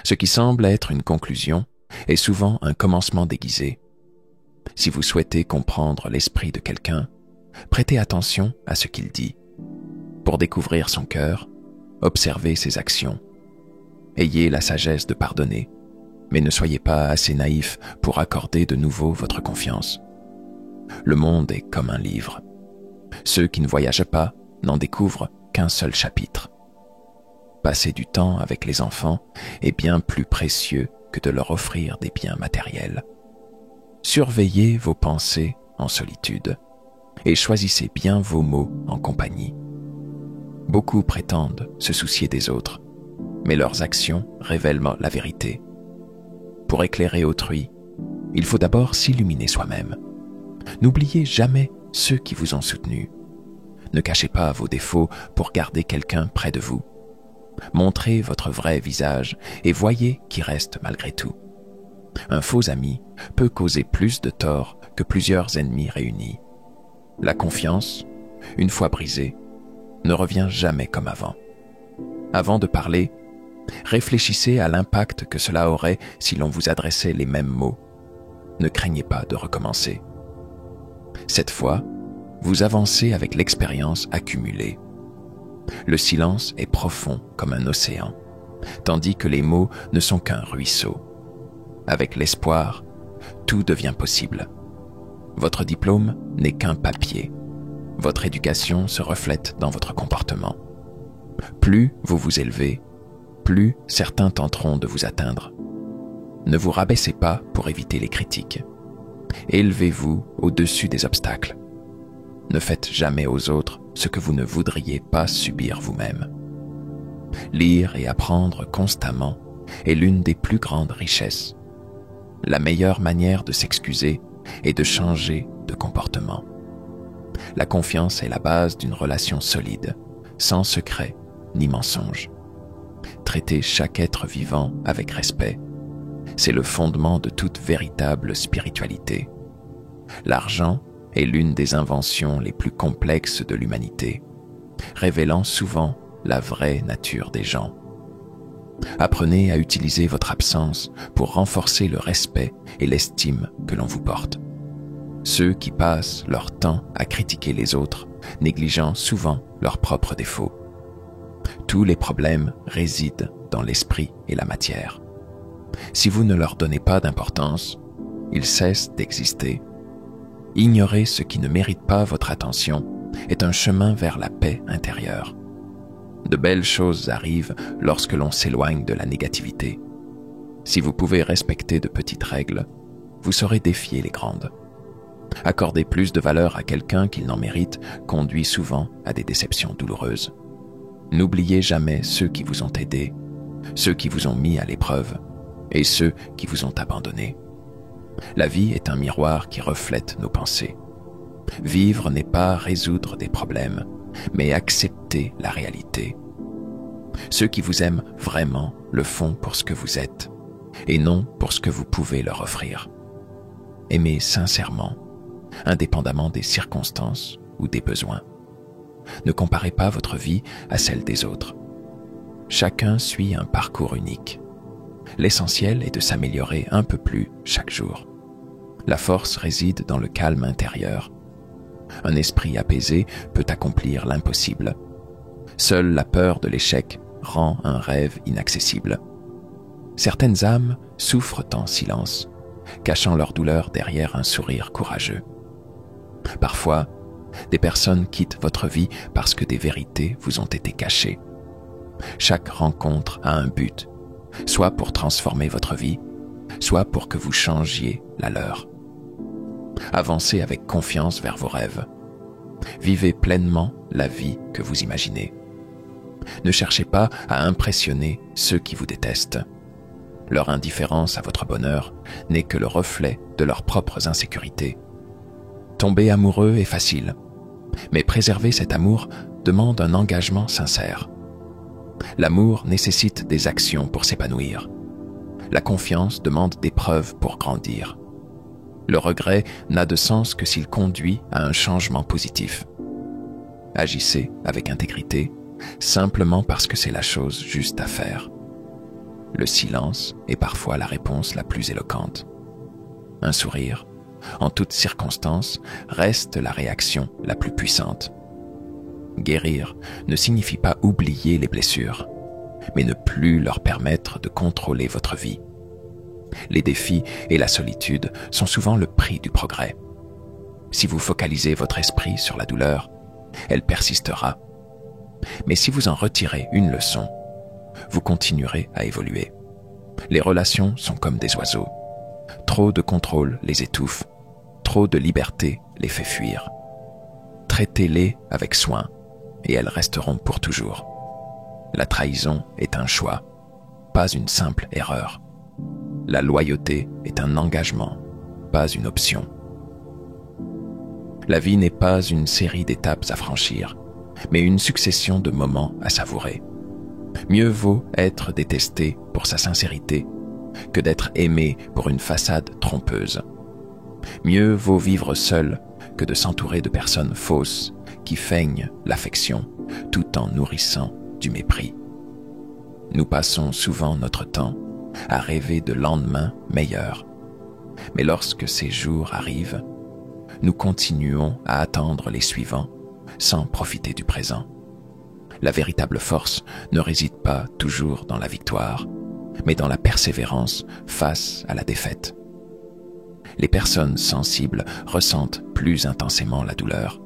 Ce qui semble être une conclusion est souvent un commencement déguisé. Si vous souhaitez comprendre l'esprit de quelqu'un, prêtez attention à ce qu'il dit. Pour découvrir son cœur, observez ses actions. Ayez la sagesse de pardonner, mais ne soyez pas assez naïf pour accorder de nouveau votre confiance. Le monde est comme un livre. Ceux qui ne voyagent pas n'en découvrent qu'un seul chapitre. Passer du temps avec les enfants est bien plus précieux que de leur offrir des biens matériels. Surveillez vos pensées en solitude et choisissez bien vos mots en compagnie. Beaucoup prétendent se soucier des autres, mais leurs actions révèlent la vérité. Pour éclairer autrui, il faut d'abord s'illuminer soi-même. N'oubliez jamais ceux qui vous ont soutenu. Ne cachez pas vos défauts pour garder quelqu'un près de vous. Montrez votre vrai visage et voyez qui reste malgré tout. Un faux ami peut causer plus de tort que plusieurs ennemis réunis. La confiance, une fois brisée, ne revient jamais comme avant. Avant de parler, réfléchissez à l'impact que cela aurait si l'on vous adressait les mêmes mots. Ne craignez pas de recommencer. Cette fois, vous avancez avec l'expérience accumulée. Le silence est profond comme un océan, tandis que les mots ne sont qu'un ruisseau. Avec l'espoir, tout devient possible. Votre diplôme n'est qu'un papier. Votre éducation se reflète dans votre comportement. Plus vous vous élevez, plus certains tenteront de vous atteindre. Ne vous rabaissez pas pour éviter les critiques. Élevez-vous au-dessus des obstacles. Ne faites jamais aux autres ce que vous ne voudriez pas subir vous-même. Lire et apprendre constamment est l'une des plus grandes richesses. La meilleure manière de s'excuser est de changer de comportement. La confiance est la base d'une relation solide, sans secret ni mensonge. Traitez chaque être vivant avec respect. C'est le fondement de toute véritable spiritualité. L'argent est l'une des inventions les plus complexes de l'humanité, révélant souvent la vraie nature des gens. Apprenez à utiliser votre absence pour renforcer le respect et l'estime que l'on vous porte. Ceux qui passent leur temps à critiquer les autres, négligeant souvent leurs propres défauts. Tous les problèmes résident dans l'esprit et la matière. Si vous ne leur donnez pas d'importance, ils cessent d'exister. Ignorer ce qui ne mérite pas votre attention est un chemin vers la paix intérieure. De belles choses arrivent lorsque l'on s'éloigne de la négativité. Si vous pouvez respecter de petites règles, vous saurez défier les grandes. Accorder plus de valeur à quelqu'un qu'il n'en mérite conduit souvent à des déceptions douloureuses. N'oubliez jamais ceux qui vous ont aidé, ceux qui vous ont mis à l'épreuve et ceux qui vous ont abandonné. La vie est un miroir qui reflète nos pensées. Vivre n'est pas résoudre des problèmes, mais accepter la réalité. Ceux qui vous aiment vraiment le font pour ce que vous êtes, et non pour ce que vous pouvez leur offrir. Aimez sincèrement, indépendamment des circonstances ou des besoins. Ne comparez pas votre vie à celle des autres. Chacun suit un parcours unique. L'essentiel est de s'améliorer un peu plus chaque jour. La force réside dans le calme intérieur. Un esprit apaisé peut accomplir l'impossible. Seule la peur de l'échec rend un rêve inaccessible. Certaines âmes souffrent en silence, cachant leur douleur derrière un sourire courageux. Parfois, des personnes quittent votre vie parce que des vérités vous ont été cachées. Chaque rencontre a un but, soit pour transformer votre vie, soit pour que vous changiez la leur. Avancez avec confiance vers vos rêves. Vivez pleinement la vie que vous imaginez. Ne cherchez pas à impressionner ceux qui vous détestent. Leur indifférence à votre bonheur n'est que le reflet de leurs propres insécurités. Tomber amoureux est facile, mais préserver cet amour demande un engagement sincère. L'amour nécessite des actions pour s'épanouir. La confiance demande des preuves pour grandir. Le regret n'a de sens que s'il conduit à un changement positif. Agissez avec intégrité, simplement parce que c'est la chose juste à faire. le silence est parfois la réponse la plus éloquente. Un sourire, en toutes circonstances, reste la réaction la plus puissante. Guérir ne signifie pas oublier les blessures, mais ne plus leur permettre de contrôler votre vie. Les défis et la solitude sont souvent le prix du progrès. Si vous focalisez votre esprit sur la douleur, elle persistera. Mais si vous en retirez une leçon, vous continuerez à évoluer. Les relations sont comme des oiseaux. Trop de contrôle les étouffe, trop de liberté les fait fuir. Traitez-les avec soin et elles resteront pour toujours. La trahison est un choix, pas une simple erreur. La loyauté est un engagement, pas une option. La vie n'est pas une série d'étapes à franchir, mais une succession de moments à savourer. Mieux vaut être détesté pour sa sincérité que d'être aimé pour une façade trompeuse. Mieux vaut vivre seul que de s'entourer de personnes fausses qui feignent l'affection tout en nourrissant du mépris. Nous passons souvent notre temps à rêver de lendemains meilleurs. Mais lorsque ces jours arrivent, nous continuons à attendre les suivants sans profiter du présent. La véritable force ne réside pas toujours dans la victoire, mais dans la persévérance face à la défaite. Les personnes sensibles ressentent plus intensément la douleur,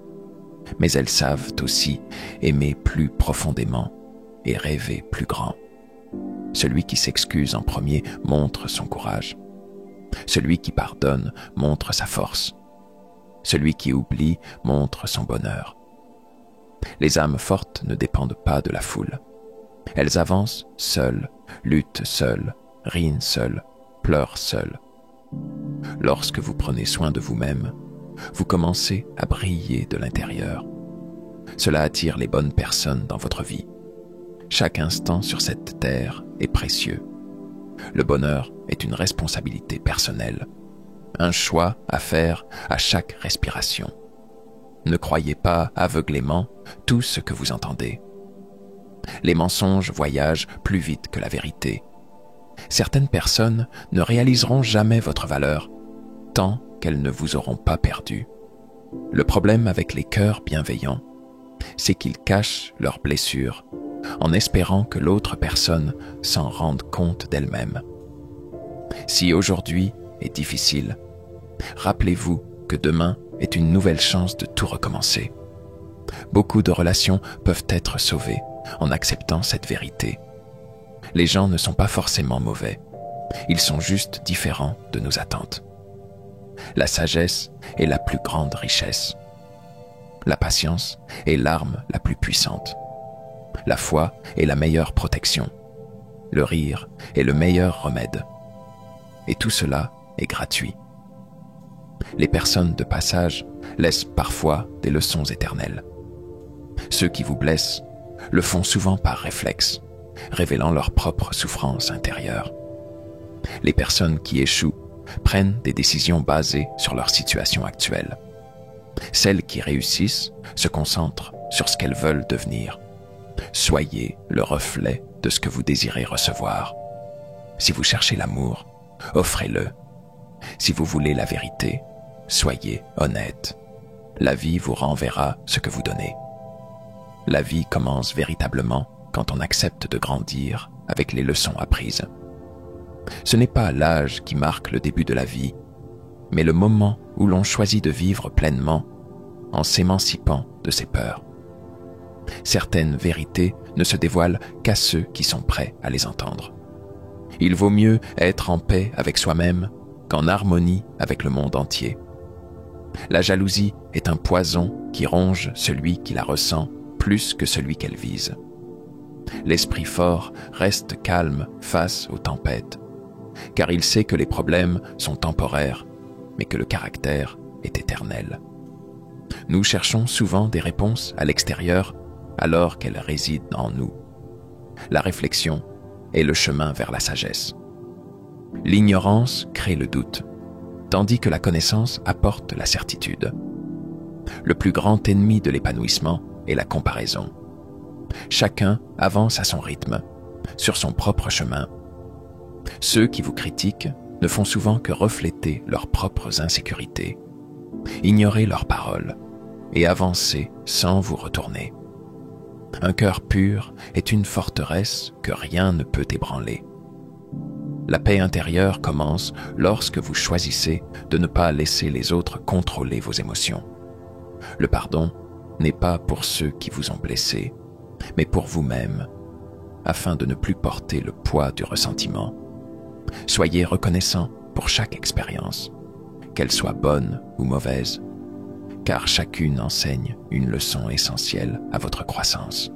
mais elles savent aussi aimer plus profondément et rêver plus grand. Celui qui s'excuse en premier montre son courage. Celui qui pardonne montre sa force. Celui qui oublie montre son bonheur. Les âmes fortes ne dépendent pas de la foule. Elles avancent seules, luttent seules, rient seules, pleurent seules. Lorsque vous prenez soin de vous-même, vous commencez à briller de l'intérieur. Cela attire les bonnes personnes dans votre vie. Chaque instant sur cette terre est précieux. Le bonheur est une responsabilité personnelle, un choix à faire à chaque respiration. Ne croyez pas aveuglément tout ce que vous entendez. Les mensonges voyagent plus vite que la vérité. Certaines personnes ne réaliseront jamais votre valeur tant qu'elles ne vous auront pas perdu. Le problème avec les cœurs bienveillants, c'est qu'ils cachent leurs blessures en espérant que l'autre personne s'en rende compte d'elle-même. Si aujourd'hui est difficile, rappelez-vous que demain est une nouvelle chance de tout recommencer. Beaucoup de relations peuvent être sauvées en acceptant cette vérité. Les gens ne sont pas forcément mauvais, ils sont juste différents de nos attentes. La sagesse est la plus grande richesse. La patience est l'arme la plus puissante. La foi est la meilleure protection. Le rire est le meilleur remède. Et tout cela est gratuit. Les personnes de passage laissent parfois des leçons éternelles. Ceux qui vous blessent le font souvent par réflexe, révélant leur propre souffrance intérieure. Les personnes qui échouent prennent des décisions basées sur leur situation actuelle. Celles qui réussissent se concentrent sur ce qu'elles veulent devenir. Soyez le reflet de ce que vous désirez recevoir. Si vous cherchez l'amour, offrez-le. Si vous voulez la vérité, soyez honnête. La vie vous renverra ce que vous donnez. La vie commence véritablement quand on accepte de grandir avec les leçons apprises. Ce n'est pas l'âge qui marque le début de la vie, mais le moment où l'on choisit de vivre pleinement en s'émancipant de ses peurs. Certaines vérités ne se dévoilent qu'à ceux qui sont prêts à les entendre. Il vaut mieux être en paix avec soi-même qu'en harmonie avec le monde entier. La jalousie est un poison qui ronge celui qui la ressent plus que celui qu'elle vise. L'esprit fort reste calme face aux tempêtes, car il sait que les problèmes sont temporaires, mais que le caractère est éternel. Nous cherchons souvent des réponses à l'extérieur alors qu'elles résident en nous. La réflexion est le chemin vers la sagesse. L'ignorance crée le doute, tandis que la connaissance apporte la certitude. Le plus grand ennemi de l'épanouissement est la comparaison. Chacun avance à son rythme, sur son propre chemin, Ceux qui vous critiquent ne font souvent que refléter leurs propres insécurités. Ignorez leurs paroles et avancez sans vous retourner. Un cœur pur est une forteresse que rien ne peut ébranler. La paix intérieure commence lorsque vous choisissez de ne pas laisser les autres contrôler vos émotions. Le pardon n'est pas pour ceux qui vous ont blessé, mais pour vous-même, afin de ne plus porter le poids du ressentiment. Soyez reconnaissant pour chaque expérience, qu'elle soit bonne ou mauvaise, car chacune enseigne une leçon essentielle à votre croissance.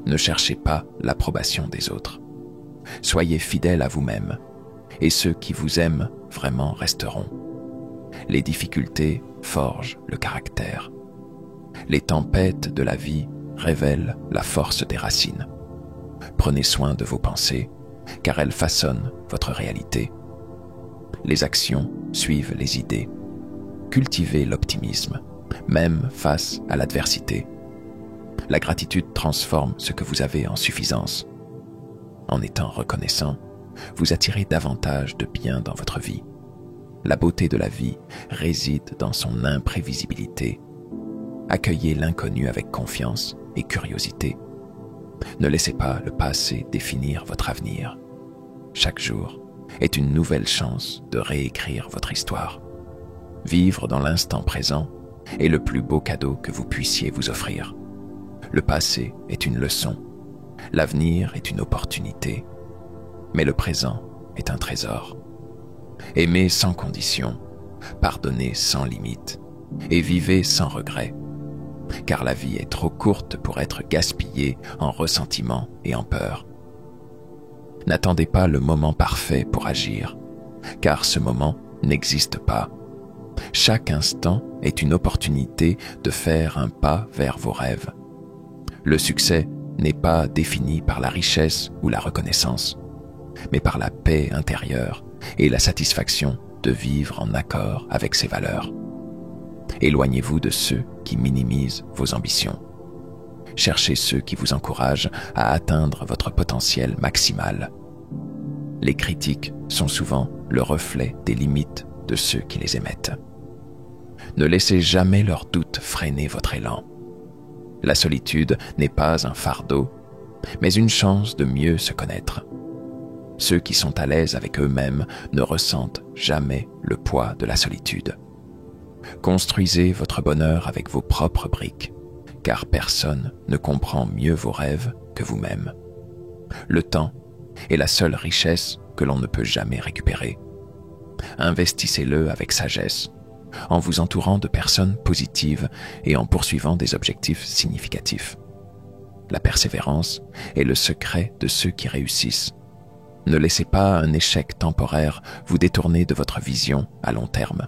Ne cherchez pas l'approbation des autres. Soyez fidèle à vous-même, et ceux qui vous aiment vraiment resteront. Les difficultés forgent le caractère. Les tempêtes de la vie révèlent la force des racines. Prenez soin de vos pensées, car elles façonnent votre réalité. Les actions suivent les idées. Cultivez l'optimisme, même face à l'adversité. La gratitude transforme ce que vous avez en suffisance. En étant reconnaissant, vous attirez davantage de bien dans votre vie. La beauté de la vie réside dans son imprévisibilité. Accueillez l'inconnu avec confiance et curiosité. Ne laissez pas le passé définir votre avenir. Chaque jour est une nouvelle chance de réécrire votre histoire. Vivre dans l'instant présent est le plus beau cadeau que vous puissiez vous offrir. Le passé est une leçon, l'avenir est une opportunité, mais le présent est un trésor. Aimez sans condition, pardonnez sans limite et vivez sans regret, car la vie est trop courte pour être gaspillée en ressentiment et en peur. N'attendez pas le moment parfait pour agir, car ce moment n'existe pas. Chaque instant est une opportunité de faire un pas vers vos rêves. Le succès n'est pas défini par la richesse ou la reconnaissance, mais par la paix intérieure et la satisfaction de vivre en accord avec ses valeurs. Éloignez-vous de ceux qui minimisent vos ambitions. Cherchez ceux qui vous encouragent à atteindre votre potentiel maximal. Les critiques sont souvent le reflet des limites de ceux qui les émettent. Ne laissez jamais leurs doutes freiner votre élan. La solitude n'est pas un fardeau, mais une chance de mieux se connaître. Ceux qui sont à l'aise avec eux-mêmes ne ressentent jamais le poids de la solitude. Construisez votre bonheur avec vos propres briques, car personne ne comprend mieux vos rêves que vous-même. Le temps est la seule richesse que l'on ne peut jamais récupérer. Investissez-le avec sagesse, en vous entourant de personnes positives et en poursuivant des objectifs significatifs. La persévérance est le secret de ceux qui réussissent. Ne laissez pas un échec temporaire vous détourner de votre vision à long terme.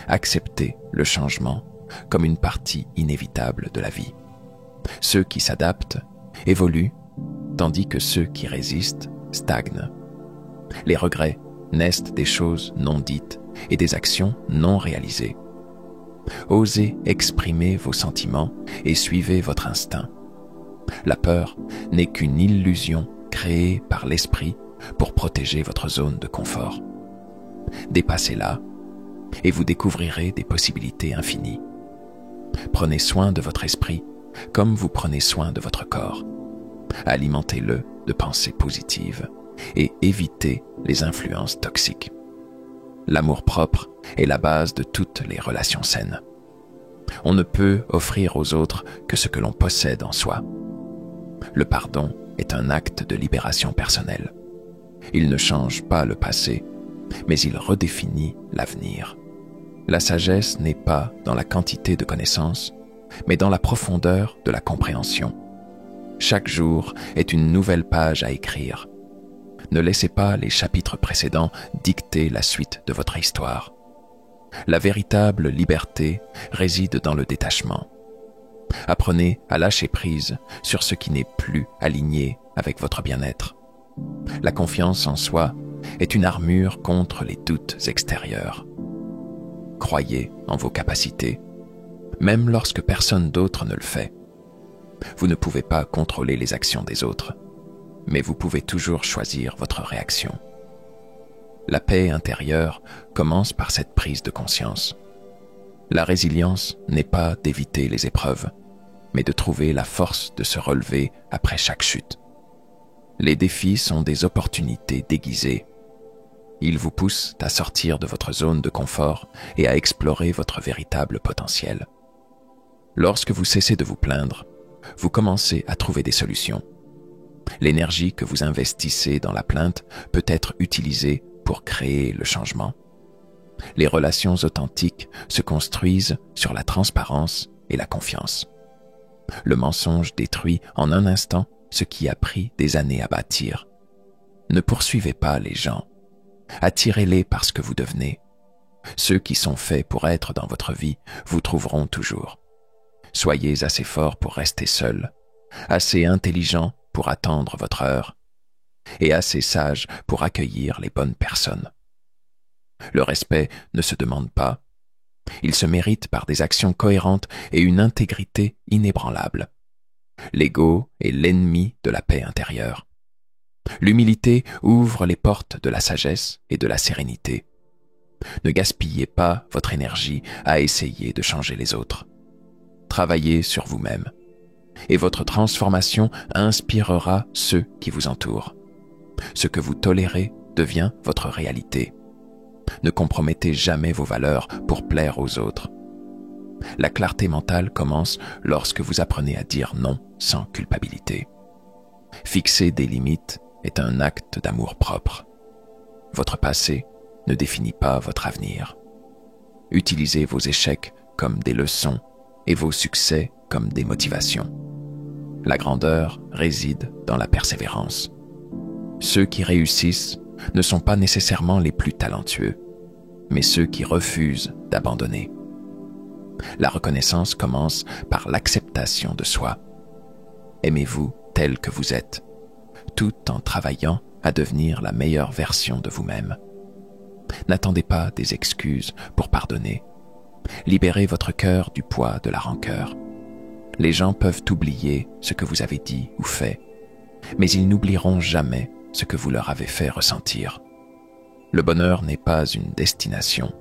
Acceptez le changement comme une partie inévitable de la vie. Ceux qui s'adaptent évoluent, tandis que ceux qui résistent stagnent. Les regrets naissent des choses non dites et des actions non réalisées. Osez exprimer vos sentiments et suivez votre instinct. La peur n'est qu'une illusion créée par l'esprit pour protéger votre zone de confort. Dépassez-la et vous découvrirez des possibilités infinies. Prenez soin de votre esprit comme vous prenez soin de votre corps. Alimentez-le de pensées positives et évitez les influences toxiques. L'amour-propre est la base de toutes les relations saines. On ne peut offrir aux autres que ce que l'on possède en soi. Le pardon est un acte de libération personnelle. Il ne change pas le passé, mais il redéfinit l'avenir. La sagesse n'est pas dans la quantité de connaissances, mais dans la profondeur de la compréhension. Chaque jour est une nouvelle page à écrire. Ne laissez pas les chapitres précédents dicter la suite de votre histoire. La véritable liberté réside dans le détachement. Apprenez à lâcher prise sur ce qui n'est plus aligné avec votre bien-être. La confiance en soi est une armure contre les doutes extérieurs. Croyez en vos capacités, même lorsque personne d'autre ne le fait. Vous ne pouvez pas contrôler les actions des autres, mais vous pouvez toujours choisir votre réaction. La paix intérieure commence par cette prise de conscience. La résilience n'est pas d'éviter les épreuves, mais de trouver la force de se relever après chaque chute. Les défis sont des opportunités déguisées. Ils vous poussent à sortir de votre zone de confort et à explorer votre véritable potentiel. Lorsque vous cessez de vous plaindre, vous commencez à trouver des solutions. L'énergie que vous investissez dans la plainte peut être utilisée pour créer le changement. Les relations authentiques se construisent sur la transparence et la confiance. Le mensonge détruit en un instant ce qui a pris des années à bâtir. Ne poursuivez pas les gens. Attirez-les par ce que vous devenez. Ceux qui sont faits pour être dans votre vie vous trouveront toujours. Soyez assez fort pour rester seul, assez intelligent pour attendre votre heure, et assez sage pour accueillir les bonnes personnes. Le respect ne se demande pas. Il se mérite par des actions cohérentes et une intégrité inébranlable. L'ego est l'ennemi de la paix intérieure. L'humilité ouvre les portes de la sagesse et de la sérénité. Ne gaspillez pas votre énergie à essayer de changer les autres. Travaillez sur vous-même, et votre transformation inspirera ceux qui vous entourent. Ce que vous tolérez devient votre réalité. Ne compromettez jamais vos valeurs pour plaire aux autres. La clarté mentale commence lorsque vous apprenez à dire non sans culpabilité. Fixer des limites est un acte d'amour-propre. Votre passé ne définit pas votre avenir. Utilisez vos échecs comme des leçons et vos succès comme des motivations. La grandeur réside dans la persévérance. Ceux qui réussissent ne sont pas nécessairement les plus talentueux, mais ceux qui refusent d'abandonner. La reconnaissance commence par l'acceptation de soi. Aimez-vous tel que vous êtes, tout en travaillant à devenir la meilleure version de vous-même. N'attendez pas des excuses pour pardonner. Libérez votre cœur du poids de la rancœur. Les gens peuvent oublier ce que vous avez dit ou fait, mais ils n'oublieront jamais ce que vous leur avez fait ressentir. Le bonheur n'est pas une destination,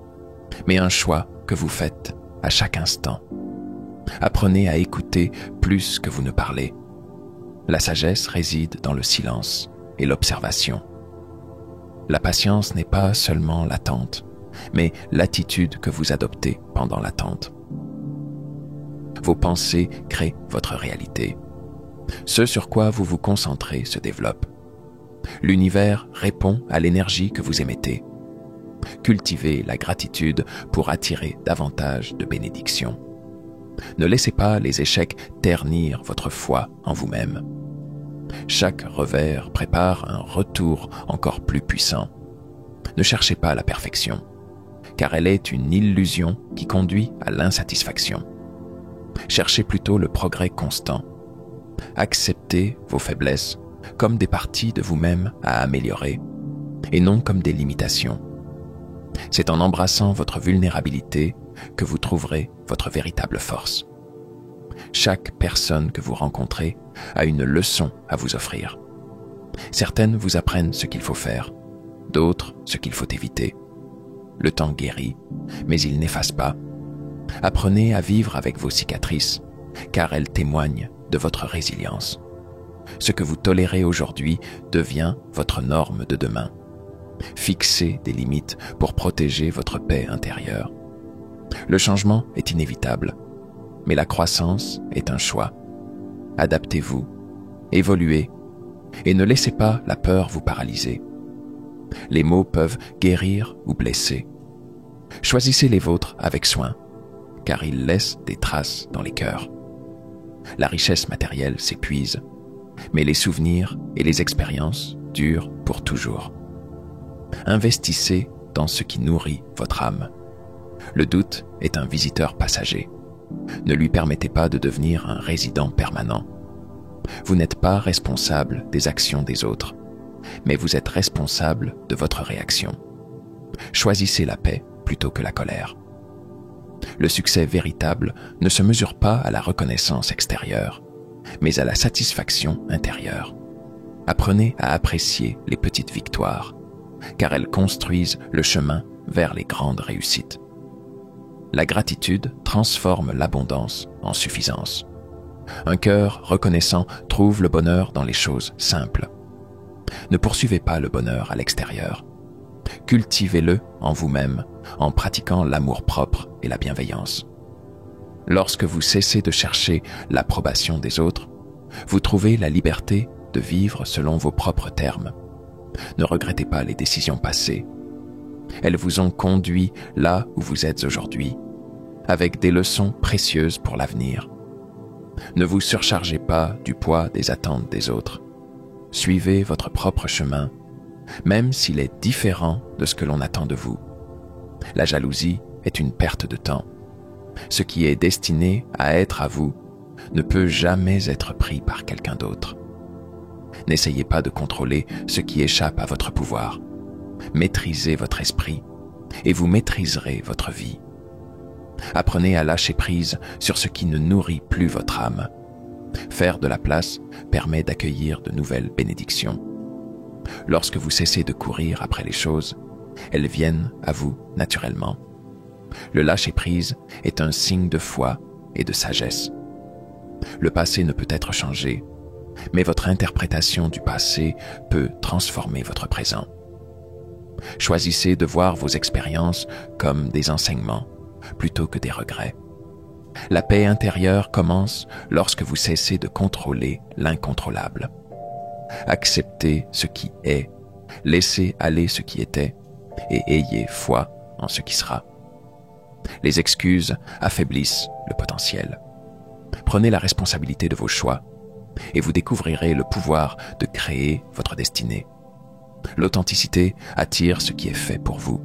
mais un choix que vous faites à chaque instant. Apprenez à écouter plus que vous ne parlez. La sagesse réside dans le silence et l'observation. La patience n'est pas seulement l'attente, mais l'attitude que vous adoptez pendant l'attente. Vos pensées créent votre réalité. Ce sur quoi vous vous concentrez se développe. L'univers répond à l'énergie que vous émettez. Cultivez la gratitude pour attirer davantage de bénédictions. Ne laissez pas les échecs ternir votre foi en vous-même. Chaque revers prépare un retour encore plus puissant. Ne cherchez pas la perfection, car elle est une illusion qui conduit à l'insatisfaction. Cherchez plutôt le progrès constant. Acceptez vos faiblesses comme des parties de vous-même à améliorer, et non comme des limitations. C'est en embrassant votre vulnérabilité que vous trouverez votre véritable force. Chaque personne que vous rencontrez a une leçon à vous offrir. Certaines vous apprennent ce qu'il faut faire, d'autres ce qu'il faut éviter. Le temps guérit, mais il n'efface pas. Apprenez à vivre avec vos cicatrices, car elles témoignent de votre résilience. Ce que vous tolérez aujourd'hui devient votre norme de demain. Fixez des limites pour protéger votre paix intérieure. Le changement est inévitable, mais la croissance est un choix. Adaptez-vous, évoluez, et ne laissez pas la peur vous paralyser. Les mots peuvent guérir ou blesser. Choisissez les vôtres avec soin, car ils laissent des traces dans les cœurs. La richesse matérielle s'épuise, mais les souvenirs et les expériences durent pour toujours. Investissez dans ce qui nourrit votre âme. Le doute est un visiteur passager. Ne lui permettez pas de devenir un résident permanent. Vous n'êtes pas responsable des actions des autres, mais vous êtes responsable de votre réaction. Choisissez la paix plutôt que la colère. Le succès véritable ne se mesure pas à la reconnaissance extérieure, mais à la satisfaction intérieure. Apprenez à apprécier les petites victoires, car elles construisent le chemin vers les grandes réussites. La gratitude transforme l'abondance en suffisance. Un cœur reconnaissant trouve le bonheur dans les choses simples. Ne poursuivez pas le bonheur à l'extérieur. Cultivez-le en vous-même en pratiquant l'amour-propre et la bienveillance. Lorsque vous cessez de chercher l'approbation des autres, vous trouvez la liberté de vivre selon vos propres termes. Ne regrettez pas les décisions passées. Elles vous ont conduit là où vous êtes aujourd'hui, avec des leçons précieuses pour l'avenir. Ne vous surchargez pas du poids des attentes des autres. Suivez votre propre chemin, même s'il est différent de ce que l'on attend de vous. La jalousie est une perte de temps. Ce qui est destiné à être à vous ne peut jamais être pris par quelqu'un d'autre. N'essayez pas de contrôler ce qui échappe à votre pouvoir. Maîtrisez votre esprit et vous maîtriserez votre vie. Apprenez à lâcher prise sur ce qui ne nourrit plus votre âme. Faire de la place permet d'accueillir de nouvelles bénédictions. Lorsque vous cessez de courir après les choses, elles viennent à vous naturellement. Le lâcher-prise est un signe de foi et de sagesse. Le passé ne peut être changé, mais votre interprétation du passé peut transformer votre présent. Choisissez de voir vos expériences comme des enseignements plutôt que des regrets. La paix intérieure commence lorsque vous cessez de contrôler l'incontrôlable. Acceptez ce qui est, laissez aller ce qui était et ayez foi en ce qui sera. Les excuses affaiblissent le potentiel. Prenez la responsabilité de vos choix et vous découvrirez le pouvoir de créer votre destinée. L'authenticité attire ce qui est fait pour vous.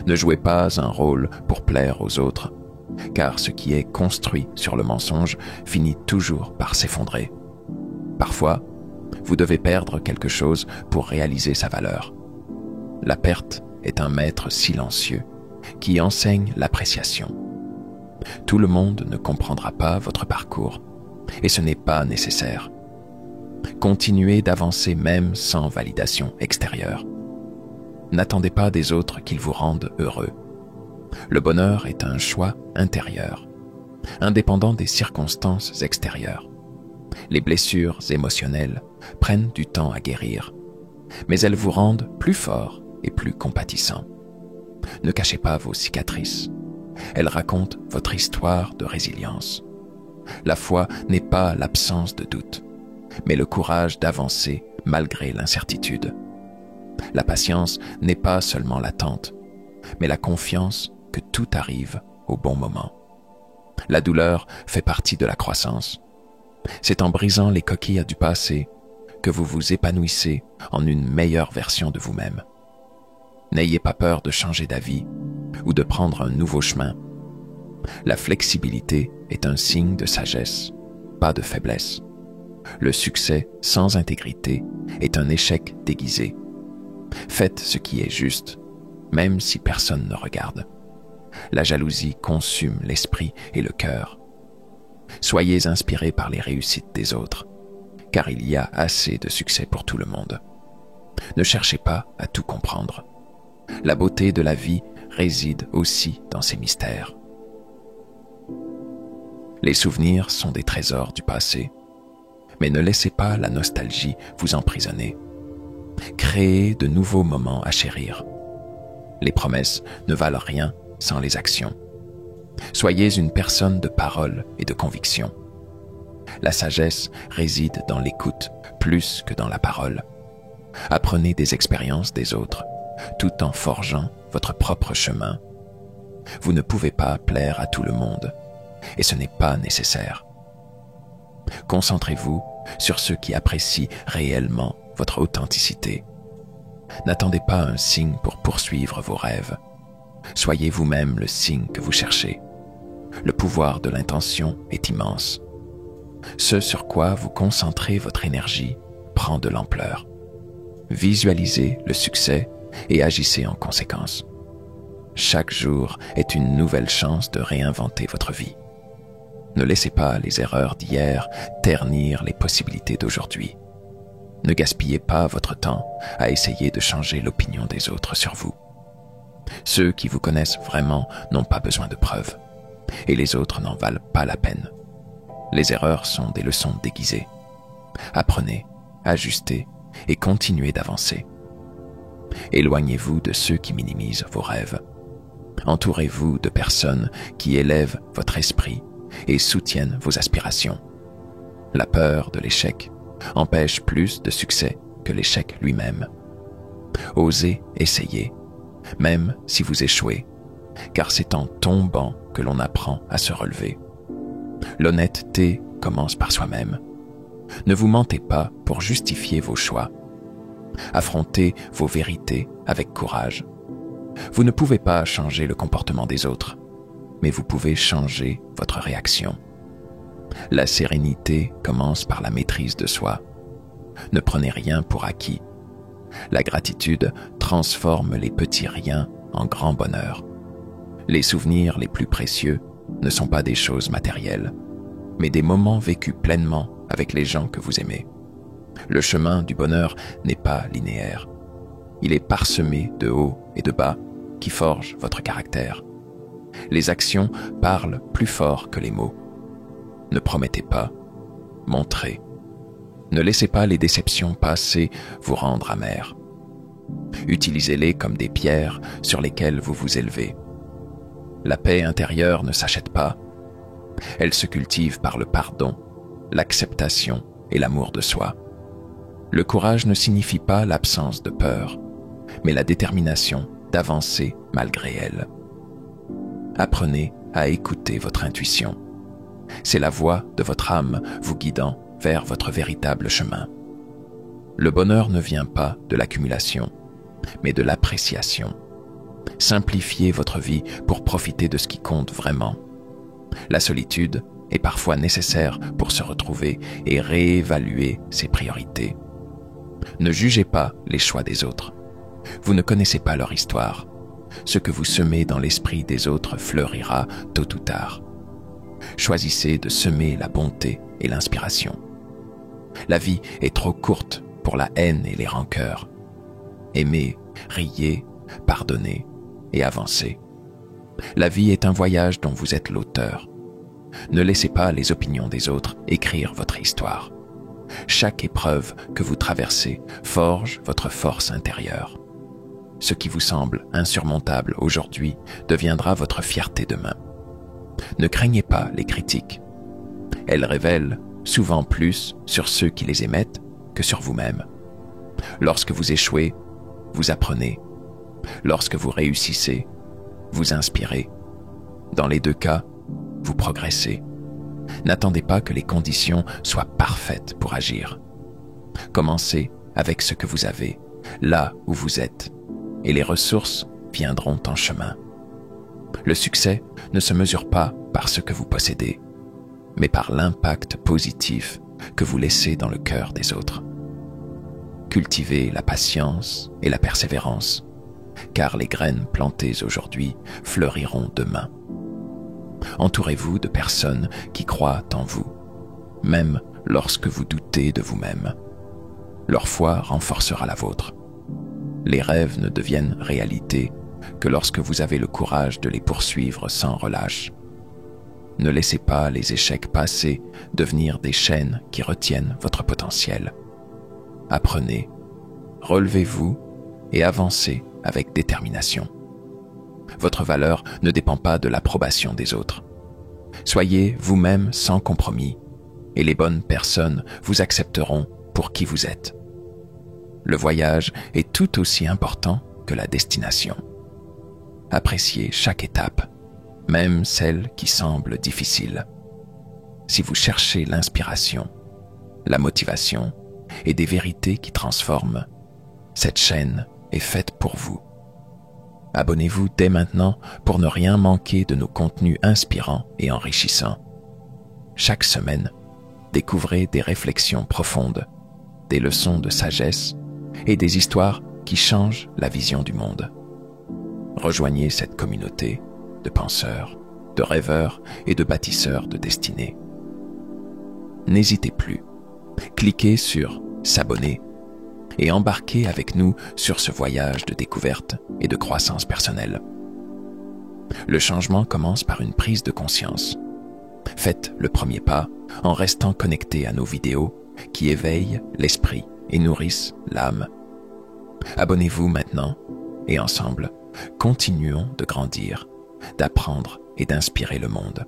Ne jouez pas un rôle pour plaire aux autres, car ce qui est construit sur le mensonge finit toujours par s'effondrer. Parfois, vous devez perdre quelque chose pour réaliser sa valeur. La perte est un maître silencieux qui enseigne l'appréciation. Tout le monde ne comprendra pas votre parcours, et ce n'est pas nécessaire. Continuez d'avancer même sans validation extérieure. N'attendez pas des autres qu'ils vous rendent heureux. Le bonheur est un choix intérieur, indépendant des circonstances extérieures. Les blessures émotionnelles prennent du temps à guérir, mais elles vous rendent plus fort et plus compatissant. Ne cachez pas vos cicatrices. Elles racontent votre histoire de résilience. La foi n'est pas l'absence de doute, mais le courage d'avancer malgré l'incertitude. La patience n'est pas seulement l'attente, mais la confiance que tout arrive au bon moment. La douleur fait partie de la croissance. C'est en brisant les coquilles du passé que vous vous épanouissez en une meilleure version de vous-même. N'ayez pas peur de changer d'avis ou de prendre un nouveau chemin. La flexibilité est un signe de sagesse, pas de faiblesse. Le succès sans intégrité est un échec déguisé. Faites ce qui est juste, même si personne ne regarde. La jalousie consume l'esprit et le cœur. Soyez inspirés par les réussites des autres, car il y a assez de succès pour tout le monde. Ne cherchez pas à tout comprendre. La beauté de la vie réside aussi dans ses mystères. Les souvenirs sont des trésors du passé, mais ne laissez pas la nostalgie vous emprisonner. Créez de nouveaux moments à chérir. Les promesses ne valent rien sans les actions. Soyez une personne de parole et de conviction. La sagesse réside dans l'écoute plus que dans la parole. Apprenez des expériences des autres, tout en forgeant votre propre chemin. Vous ne pouvez pas plaire à tout le monde, et ce n'est pas nécessaire. Concentrez-vous sur ceux qui apprécient réellement votre authenticité. N'attendez pas un signe pour poursuivre vos rêves. Soyez vous-même le signe que vous cherchez. Le pouvoir de l'intention est immense. Ce sur quoi vous concentrez votre énergie prend de l'ampleur. Visualisez le succès et agissez en conséquence. Chaque jour est une nouvelle chance de réinventer votre vie. Ne laissez pas les erreurs d'hier ternir les possibilités d'aujourd'hui. Ne gaspillez pas votre temps à essayer de changer l'opinion des autres sur vous. Ceux qui vous connaissent vraiment n'ont pas besoin de preuves, et les autres n'en valent pas la peine. Les erreurs sont des leçons déguisées. Apprenez, ajustez et continuez d'avancer. Éloignez-vous de ceux qui minimisent vos rêves. Entourez-vous de personnes qui élèvent votre esprit et soutiennent vos aspirations. La peur de l'échec empêche plus de succès que l'échec lui-même. Osez essayer, même si vous échouez, car c'est en tombant que l'on apprend à se relever. L'honnêteté commence par soi-même. Ne vous mentez pas pour justifier vos choix. Affrontez vos vérités avec courage. Vous ne pouvez pas changer le comportement des autres, mais vous pouvez changer votre réaction. La sérénité commence par la maîtrise de soi. Ne prenez rien pour acquis. La gratitude transforme les petits riens en grand bonheur. Les souvenirs les plus précieux ne sont pas des choses matérielles, mais des moments vécus pleinement avec les gens que vous aimez. Le chemin du bonheur n'est pas linéaire. Il est parsemé de hauts et de bas qui forgent votre caractère. Les actions parlent plus fort que les mots. Ne promettez pas, montrez. Ne laissez pas les déceptions passées vous rendre amers. Utilisez-les comme des pierres sur lesquelles vous vous élevez. La paix intérieure ne s'achète pas. Elle se cultive par le pardon, l'acceptation et l'amour de soi. Le courage ne signifie pas l'absence de peur, mais la détermination d'avancer malgré elle. Apprenez à écouter votre intuition. C'est la voix de votre âme vous guidant vers votre véritable chemin. Le bonheur ne vient pas de l'accumulation, mais de l'appréciation. Simplifiez votre vie pour profiter de ce qui compte vraiment. La solitude est parfois nécessaire pour se retrouver et réévaluer ses priorités. Ne jugez pas les choix des autres. Vous ne connaissez pas leur histoire. Ce que vous semez dans l'esprit des autres fleurira tôt ou tard. Choisissez de semer la bonté et l'inspiration. La vie est trop courte pour la haine et les rancœurs. Aimez, riez, pardonnez et avancez. La vie est un voyage dont vous êtes l'auteur. Ne laissez pas les opinions des autres écrire votre histoire. Chaque épreuve que vous traversez forge votre force intérieure. Ce qui vous semble insurmontable aujourd'hui deviendra votre fierté demain. Ne craignez pas les critiques. Elles révèlent souvent plus sur ceux qui les émettent que sur vous-même. Lorsque vous échouez, vous apprenez. Lorsque vous réussissez, vous inspirez. Dans les deux cas, vous progressez. N'attendez pas que les conditions soient parfaites pour agir. Commencez avec ce que vous avez, là où vous êtes, et les ressources viendront en chemin. Le succès ne se mesure pas par ce que vous possédez, mais par l'impact positif que vous laissez dans le cœur des autres. Cultivez la patience et la persévérance, car les graines plantées aujourd'hui fleuriront demain. Entourez-vous de personnes qui croient en vous, même lorsque vous doutez de vous-même. Leur foi renforcera la vôtre. Les rêves ne deviennent réalité que lorsque vous avez le courage de les poursuivre sans relâche. Ne laissez pas les échecs passés devenir des chaînes qui retiennent votre potentiel. Apprenez, relevez-vous et avancez avec détermination. Votre valeur ne dépend pas de l'approbation des autres. Soyez vous-même sans compromis, et les bonnes personnes vous accepteront pour qui vous êtes. Le voyage est tout aussi important que la destination. Appréciez chaque étape, même celle qui semble difficile. Si vous cherchez l'inspiration, la motivation et des vérités qui transforment, cette chaîne est faite pour vous. Abonnez-vous dès maintenant pour ne rien manquer de nos contenus inspirants et enrichissants. Chaque semaine, découvrez des réflexions profondes, des leçons de sagesse et des histoires qui changent la vision du monde. Rejoignez cette communauté de penseurs, de rêveurs et de bâtisseurs de destinée. N'hésitez plus. Cliquez sur « S'abonner » et embarquez avec nous sur ce voyage de découverte et de croissance personnelle. Le changement commence par une prise de conscience. Faites le premier pas en restant connecté à nos vidéos qui éveillent l'esprit et nourrissent l'âme. Abonnez-vous maintenant et ensemble, continuons de grandir, d'apprendre et d'inspirer le monde.